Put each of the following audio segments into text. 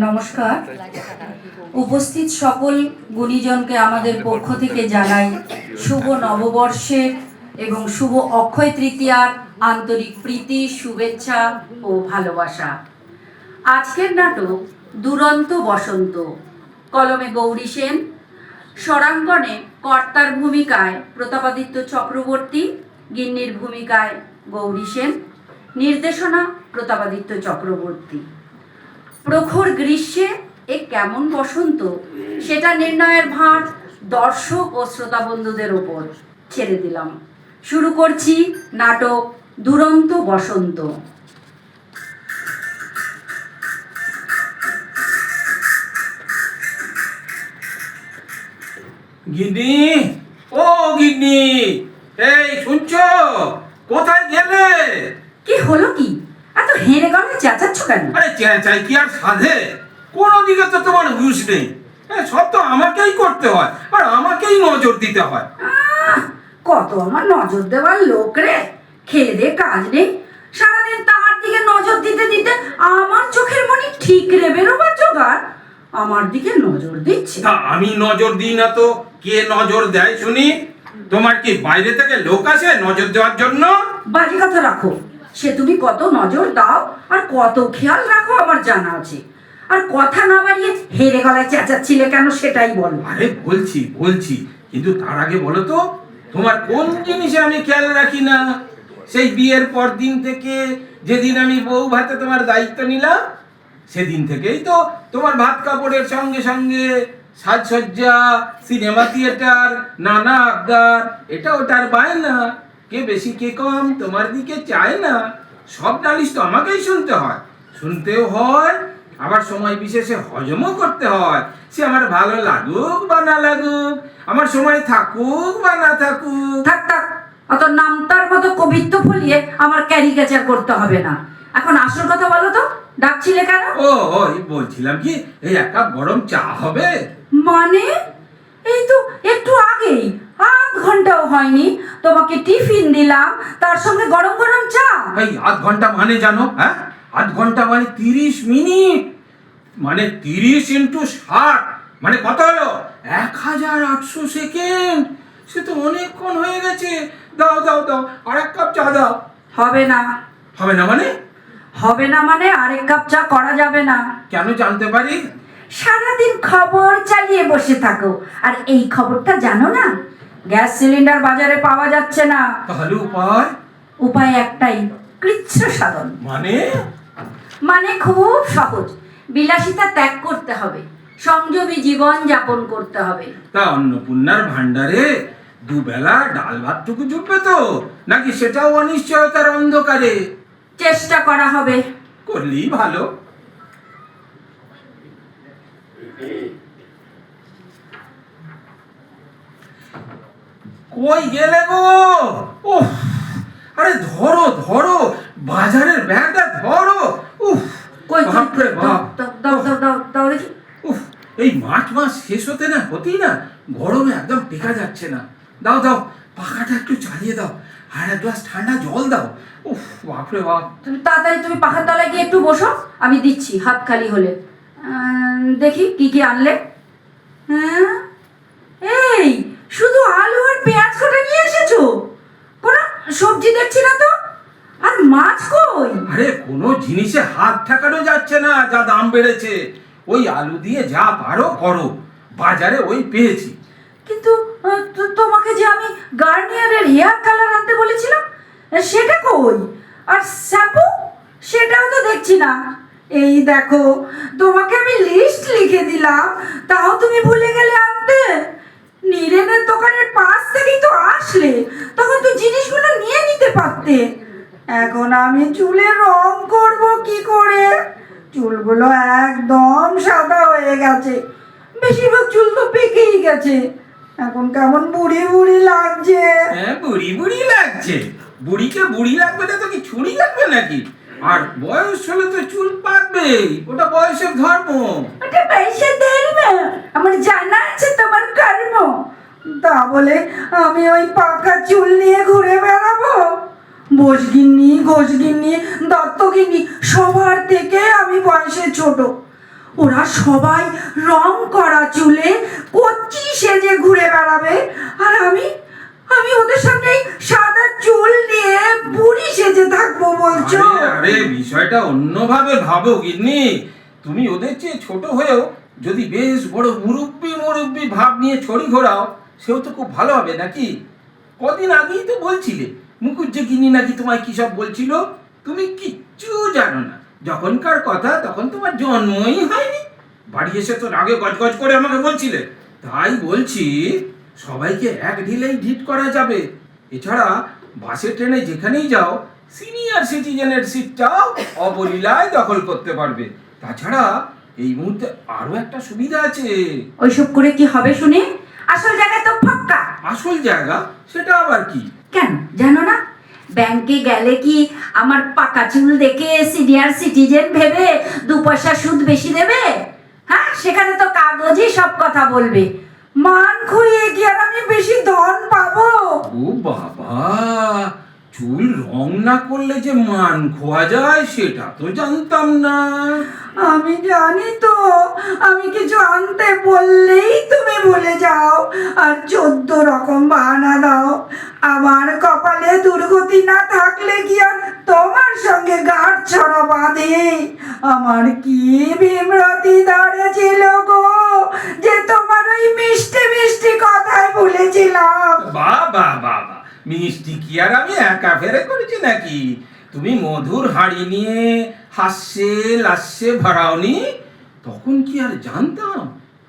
নমস্কার। উপস্থিত সকল গুণীজনকে আমাদের পক্ষ থেকে জানাই শুভ নববর্ষের এবং শুভ অক্ষয় তৃতীয়ার আন্তরিক প্রীতি, শুভেচ্ছা ও ভালোবাসা। আজকের নাটক দুরন্ত বসন্ত। কলমে গৌরী সেন, স্বরাঙ্গনে কর্তার ভূমিকায় প্রতাপাদিত্য চক্রবর্তী, গিন্নির ভূমিকায় গৌরী সেন, নির্দেশনা প্রতাপাদিত্য চক্রবর্তী। প্রখর গ্রীষ্মে এ কেমন বসন্ত, সেটা নির্ণয়ের ভার দর্শক ও শ্রোতা বন্ধুদের ওপর ছেড়ে দিলাম। শুরু করছি নাটক দুরন্ত বসন্ত। গিন্নি, ও গিন্নি, এই শুনছো? কোথায় গেলে? কি হলো কি? এত হেরে গলায় চেঁচাচ্ছ কেন? আরে চেঁচাই কি আর সাধে? কোনো দিকে তো তোমার হুঁশ নেই। সব তো আমাকেই করতে হয়, আর আমাকেই নজর দিতে হয়। কত আমার নজর দেওয়ার লোক রে, খেয়ে দে কাজ নেই, সারাদিন তার দিকে নজর দিতে দিতে আমার চোখের মনি ঠিক রে বেরোবার জোগাড় আমার দিকে নজর দিচ্ছে। তা আমি নজর দিই না তো কে নজর দেয় শুনি? তোমার কি বাইরে থেকে লোক আসে নজর দেওয়ার জন্য? বাজে কথা রাখো, সে তুমি কত নজর দাও আর কত খেয়াল রাখো আমার জানা আছে। আর কথা না বাড়িয়ে হেরে গলায় চেঁচাচ্ছিলে কেন সেটাই বলো। আরে বলছি, কিন্তু তার আগে বলো তো, তোমার কোন জিনিসে আমি খেয়াল রাখি না? সেই বিয়ের পর দিন থেকে, যেদিন আমি বউ ভাতে তোমার দায়িত্ব নিলাম, সেদিন থেকেই তো তোমার ভাত কাপড়ের সঙ্গে সঙ্গে সাজসজ্জা, সিনেমা থিয়েটার, নানা আবদার, এটা ওটার বায়না। কে বেশি কে কম তোমার দিকে চায় না। সব নালিশ তো আমাকেই শুনতে হয়, শুনতেও হয়, আবার সময় বিশেষে হজমও করতে হয়। সে আমার ভালো লাগুক বা না লাগুক, আমার সময় থাকুক বা না থাকুক। থাক থাক, অত নামতার মতো কবিত্ব ফলিয়ে আমার ক্যারিকেচার করতে হবে না। এখন আসল কথা বলো তো, ডাকছিলে কেন? এই বলছিলাম কি, এই এক কাপ গরম চা হবে? মানে এই তো একটু আগেই, আধ ঘন্টাও হয়নি, তোমাকে টিফিন দিলাম, তার সঙ্গে গরম গরম চা। এই আধ ঘন্টা মানে জানো? হ্যাঁ, আধ ঘন্টা মানে 30 মিনিট, মানে 30 ইন্টু 60, মানে কত হলো? 1800 সেকেন্ড। সে তো অনেকক্ষণ হয়ে গেছে। দাও আর এক কাপ চা দাও। হবে না। হবে না মানে? হবে না মানে আরেক কাপ চা করা যাবে না। কেন জানতে পারি? সারাদিন খবর চালিয়ে বসে থাকো, আর এই খবরটা জানো না, গ্যাস সিলিন্ডার বাজারে পাওয়া যাচ্ছে না। তাহলে উপায়? উপায় একটাই, কৃচ্ছ সাধন। মানে খুব সহজ, বিলাসিতা ত্যাগ করতে হবে, সংযমী জীবন যাপন করতে হবে। তা অন্নপূর্ণার ভান্ডারে দুবেলা ডাল ভাতটুকু জুটবে তো, নাকি সেটাও অনিশ্চয়তার অন্ধকারে? চেষ্টা করা হবে। করলেই ভালো। কই গেলে গো? উফ, আরে ধরো বাজারের ব্যাগটা ধরো। উফ, কই বাপরে বাপ। দাও দেখি। উফ, এই মাস শেষ হতেই না গরমে একদম টেকা যাচ্ছে না। দাও পাখাটা একটু চালিয়ে দাও, আর এক গ্লাস ঠান্ডা জল দাও। উফ, বাপরে বাপ। তুমি তাড়াতাড়ি তুমি পাখার তলায় গিয়ে একটু বসো, আমি দিচ্ছি হাত খালি হলে। দেখি কি আনলে। হ্যাঁ, এই শুধু আলু আর পেঁয়াজ কাটা নিয়ে এসেছো, কোনো সবজি দেখছি না তো। আর মাছ কই? আরে কোনো জিনিসে হাত ঠেকানো যাচ্ছে না, যা দাম বেড়েছে। ওই আলু দিয়ে যা পারো করো, বাজারে ওই পেয়েছি। কিন্তু তোমাকে যে আমি গার্নিয়ারের হেয়ার কালার আনতে বলেছিলাম, সেটা কই? আর শ্যাম্পু, সেটাও তো দেখছি না। এই দেখো, তোমাকে আমি লিস্ট লিখে দিলাম, তাও তুমি ভুলে গেলে আনতে। নীরেনের দোকানের পাশ থেকেই তো আসলে, তখন তো জিনিসগুলো নিয়ে নিতে পারতে। এখন আমি চুলে রং করব কি করে? চুলগুলো একদম সাদা হয়ে গেছে, বেশিরভাগ চুল তো পেকেই গেছে, এখন কেমন বুড়ি লাগছে। হ্যাঁ, বুড়ি লাগছে। বুড়িকে বুড়ি লাগবে না তো কি ছুরি লাগবে নাকি? আর বয়স হলে তো চুল পাকবেই, ওটা বয়সের ধর্ম। ওটা বয়সের ধর্ম? আমার জানা আছে তোমার কর্ম। তা বলে আমি ওই পাকা চুল নিয়ে ঘুরে বেড়াবো? বোসগিন্নি, ঘোষগিন্নি, দত্তগিন্নি সবার থেকে আমি বয়সে ছোট। ওরা সবাই রং করা চুলে কচি সেজে ঘুরে বেড়াবে, আর আমি আমি ওদের সামনে সাদা চুল নিয়ে বুড়ি সেজে থাকবো বলছো? আরে আরে, বিষয়টা অন্যভাবে ভাবো গিন্নি। তুমি ওদের চেয়ে ছোট হয়েও যদি বেশ বড় মুরব্বি মুরব্বি ভাব নিয়ে ছড়ি ঘোরাও, সেও তো খুব ভালো হবে নাকি? কদিন আগেই তো বলছিলে মুখুজ্জে গিন্নি নাকি তোমায় কি সব বলছিল। তুমি কিচ্ছু জানো না। যখনকার কথা তখন তোমার জন্মই হয়নি, বাড়ি এসে তো আগে গজগজ করে আমাকে বলছিলে। তাই বলছি, সবাইকে এক ঢিলেই ঢিট করা যাবে। এছাড়া বাসে ট্রেনে যেখানেই যাও, সিনিয়র সিটিজেনের সিটটাও অবলীলায় দখল করতে পারবে। তাছাড়া এই মুহূর্তে আরো একটা সুবিধা আছে। ওইসব করে কি হবে শুনে? আসল জায়গায় তো ফাঁকা। আসল জায়গা? সেটা আবার কি? কেন জানো না? ব্যাংকে গেলে কি আমার পাকা চুল দেখে সিনিয়র সিটিজেন ভেবে 2 পয়সা সুদ বেশি দেবে? হ্যাঁ, সেখানে তো কাগজই সব কথা বলবে। মান খুইয়ে কি আর আমি বেশি ধন পাবো? ও বাবা, চুল রং না করলে যে মান খোয়া যায় সেটা তো জানতাম না। আমি জানি তো, আমি কিছু আনতে বললেই তুমি ভুলে যাও আর 14 রকম বাহানা দাও। আমার কপালে দুর্গতি না থাকলে কি আর তোমার সঙ্গে গাঁট ছড়া বাঁধে? আমার কি বিমরতি ধরেছিল গো, যে তোমার ওই মিষ্টি মিষ্টি কথাই ভুলেছিলাম। বাবা বাবা, মিষ্টি কি আর আমি একা ফেরে করেছি নাকি? তুমি মধুর হাড়ি নিয়ে হাস্যে লাস্যে ভরাওনি? তখন কি আর জানতাম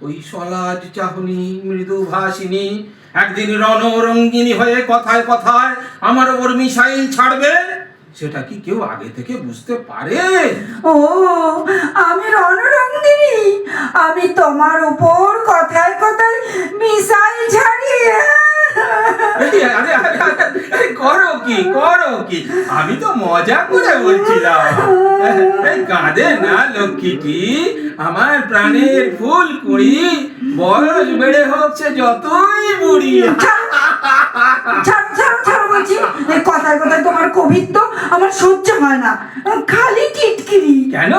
ওই সলাজ চাহনি মৃদু ভাসিনী একদিন রণরঙ্গিনী হয়ে কথায় কথায় আমার ওপর মিসাইল ছাড়বে? সেটা কি কেউ আগে থেকে বুঝতে পারে? ও, আমি রণরঙ্গিনী? আমি তোমার উপর কথায় কথায় মিসাইল ছাড়ি? আরে আরে আরে আরে, করো কি করো কি? আমি তো মজা করে বলছিলাম। এই কাঁদে না লক্ষ্মীটি, আমার প্রাণের ফুল কুড়ি, বয়স বেড়ে হচ্ছে যতই বুড়ি। ছাড়ো ছাড়ো ছাড়ো বলছি। এই কথায় কথায় তোমার কবিত্ব আমার সহ্য হয় না, খালি টিটকিরি। কেন?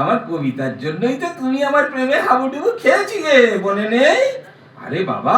আমার কবিতার জন্যই তো তুমি আমার প্রেমে হাবুডুবু খেয়েছিলে, মনে নেই? আরে বাবা,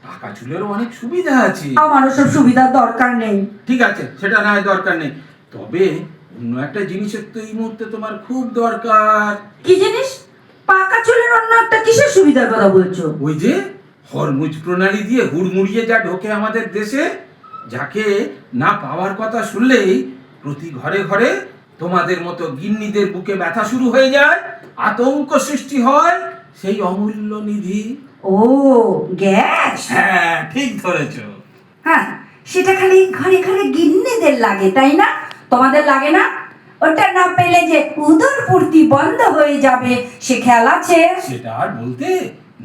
টাকা চুলেরও অনেক সুবিধা আছে। আমারও সব সুবিধার দরকার নেই। ঠিক আছে, সেটা না হয় দরকার নেই, তবে অন্য একটা জিনিসের তো এই মুহূর্তে তোমার খুব দরকার। কি জিনিস? পাকা চুলের অন্য একটা কিসের সুবিধার কথা বলছো? ওই যে হরমুজ প্রণালী দিয়ে হুড়মুড়িয়ে যা ঢোকে আমাদের দেশে, যাকে না পাওয়ার কথা শুনলেই প্রতি ঘরে ঘরে তোমাদের মতো গিন্নিদের বুকে ব্যথা শুরু হয়ে যায়, আতঙ্ক সৃষ্টি হয়, সেই অমূল্য নিধি। ও, গ্যাস। হ্যাঁ, ঠিক ধরেছ। হ্যাঁ, সেটা খালি ঘরে ঘরে গিন্নিদের লাগে, তাই না? তোমাদের লাগে না? ওটা না পেলে যে উদরপূর্তি বন্ধ হয়ে যাবে, সে খেয়াল আছে? সেটা আর বলতে,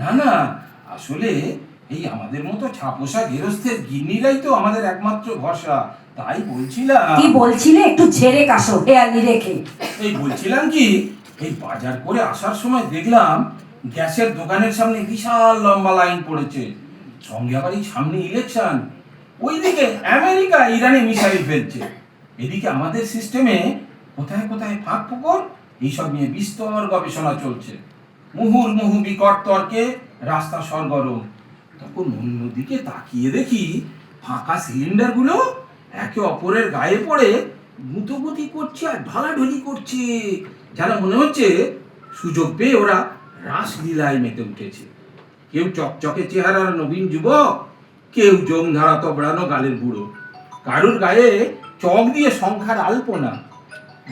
না না, আসলে এই আমাদের মতো ছাপোষা গেরস্থের গিন্নিরাই তো আমাদের একমাত্র ভরসা। তাই বলছিলাম। কি বলছিলে? একটু ঝেড়ে কাশো হেয়ালি রেখে। এই বলছিলাম কি, এই বাজার করে আসার সময় দেখলাম গ্যাসের দোকানের সামনে বিশাল লম্বা লাইন পড়েছে। সঙ্গে আবার এই সামনে ইলেকশন, ওইদিকে আমেরিকা ইরানে মিসাইল ফেলছে, এদিকে আমাদের সিস্টেমে কোথায় কোথায় ফাঁক ফোকর, এইসব নিয়ে বিস্তর গবেষণা চলছে। মুহুর্মুহু বিকট তর্কে রাস্তা সরগরম। তখন অন্যদিকে তাকিয়ে দেখি ফাঁকা সিলিন্ডারগুলো একে অপরের গায়ে পড়ে গুঁতোগুতি করছে আর ঢলাঢলি করছে, যেন মনে হচ্ছে সুযোগ পেয়ে ওরা রাসলীলায় মেতে উঠেছে। কেউ চকচকে চেহারার নবীন যুবক, কেউ জংধারা তবড়ানো গালের বুড়ো, কারুর গায়ে চক দিয়ে সংখ্যার আলপনা,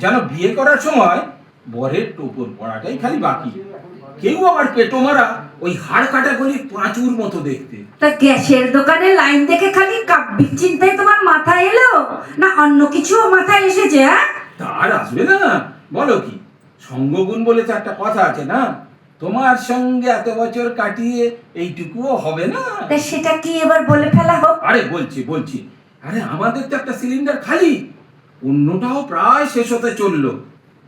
যেন বিয়ে করার সময় বরের টোপর পড়াটাই খালি বাকি। কেউ আবার পেটো মারা ওই হাড় কাটা গলি পাঁচুর মতো দেখতে। তা গ্যাসের দোকানে লাইন দেখে খালি কাব্যিক চিন্তায় তোমার মাথায় এলো, না অন্য কিছুও মাথায় এসেছে? হ্যাঁ, তার আসবে না, বলো কি? সঙ্গগুণ বলে তো একটা কথা আছে না? তোমার সঙ্গে এত বছর কাটিয়ে এইটুকুও হবে না। তা সেটা কি এবার বলে ফেলা হোক? আরে বলছি বলছি, আরে আমাদের তো একটা সিলিন্ডার খালি, অন্যটাও প্রায় শেষ হতে চললো,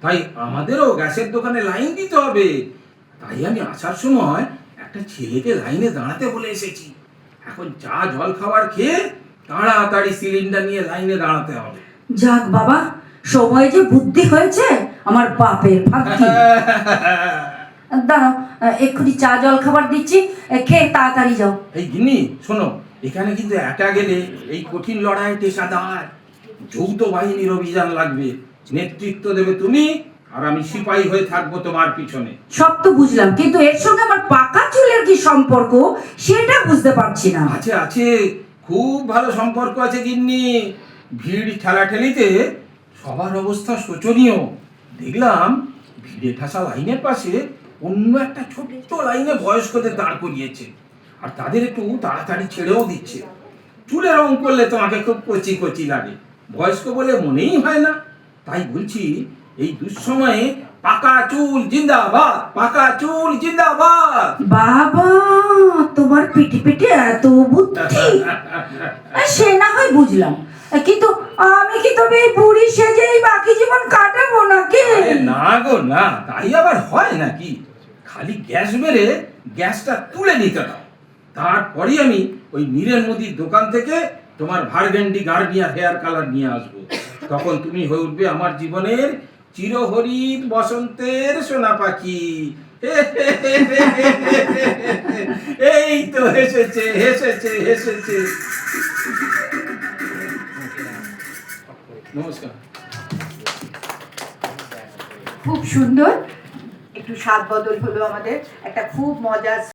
তাই আমাদেরও গ্যাসের দোকানে লাইন দিতে হবে। তাই আমি আসার সময় একটা ছেলেকে লাইনে দাঁড়াতে বলে এসেছি। এখন চা জল খাবার খেয়ে তাড়াতাড়ি সিলিন্ডার নিয়ে লাইনে দাঁড়াতে হবে। যাক বাবা, সময় যে বুদ্ধি হয়েছে আমার বাপের ভাগ্যি। দাঁড়াও, এক্ষুনি চা জল খাবার দিচ্ছি, খেয়ে তাড়াতাড়ি যাও। এই গিন্নি শোনো, এখানে কিন্তু একা গেলে এই কঠিন লড়াই পেশাদার, যৌথ বাহিনীর অভিযান লাগবে। নেতৃত্ব দেবে তুমি, আর আমি সিপাহী হয়ে থাকবো তোমার পিছনে। সব তো বুঝলাম, কিন্তু এর সঙ্গে আমার পাকা চুলের কি সম্পর্ক সেটা বুঝতে পারছি না। আছে আছে, খুব ভালো সম্পর্ক আছে গিন্নি। ভিড় ঠেলাঠেলিতে সবার অবস্থা শোচনীয়। দেখলাম ভিড়ে ঠাসা লাইনের পাশে অন্য একটা ছোট্ট লাইনে বয়স্কদের দাঁড় করিয়েছে, আর তাদের একটু তাড়াতাড়ি ছেড়েও দিচ্ছে। চুলে রং করলে তোমাকে খুব কচি কচি লাগে, বয়স্ক বলে মনেই হয় না। তাই বলছি, এই দুঃসময়ে পাকা চুল জিন্দাবাদ, পাকা চুল জিন্দাবাদ। বাবা, তোমার পিঠে পিঠে এত বুদ্ধি! সে না হয় বুঝলাম, কিন্তু আমি কি তবে এই বুড়ি সেজেই বাকি জীবন কাটাবো নাকি? আরে না গো না, তাই আবার হয় নাকি? খালি গ্যাস বেড়ে গ্যাসটা তুলে নিতে দাও, তারপরেই আমি ওই নীরেন মুদির দোকান থেকে তোমার ভার্গেন্ডি গার্নিয়ার হেয়ার কালার নিয়ে আসবো। তখন তুমি হয়ে উঠবে আমার জীবনের চিরহরিত বসন্তের সোনা পাখি। এই তো হেসেছে হেসেছে হেসেছে। নমস্কার। খুব সুন্দর, একটু স্বাদ বদল হলো আমাদের, একটা খুব মজার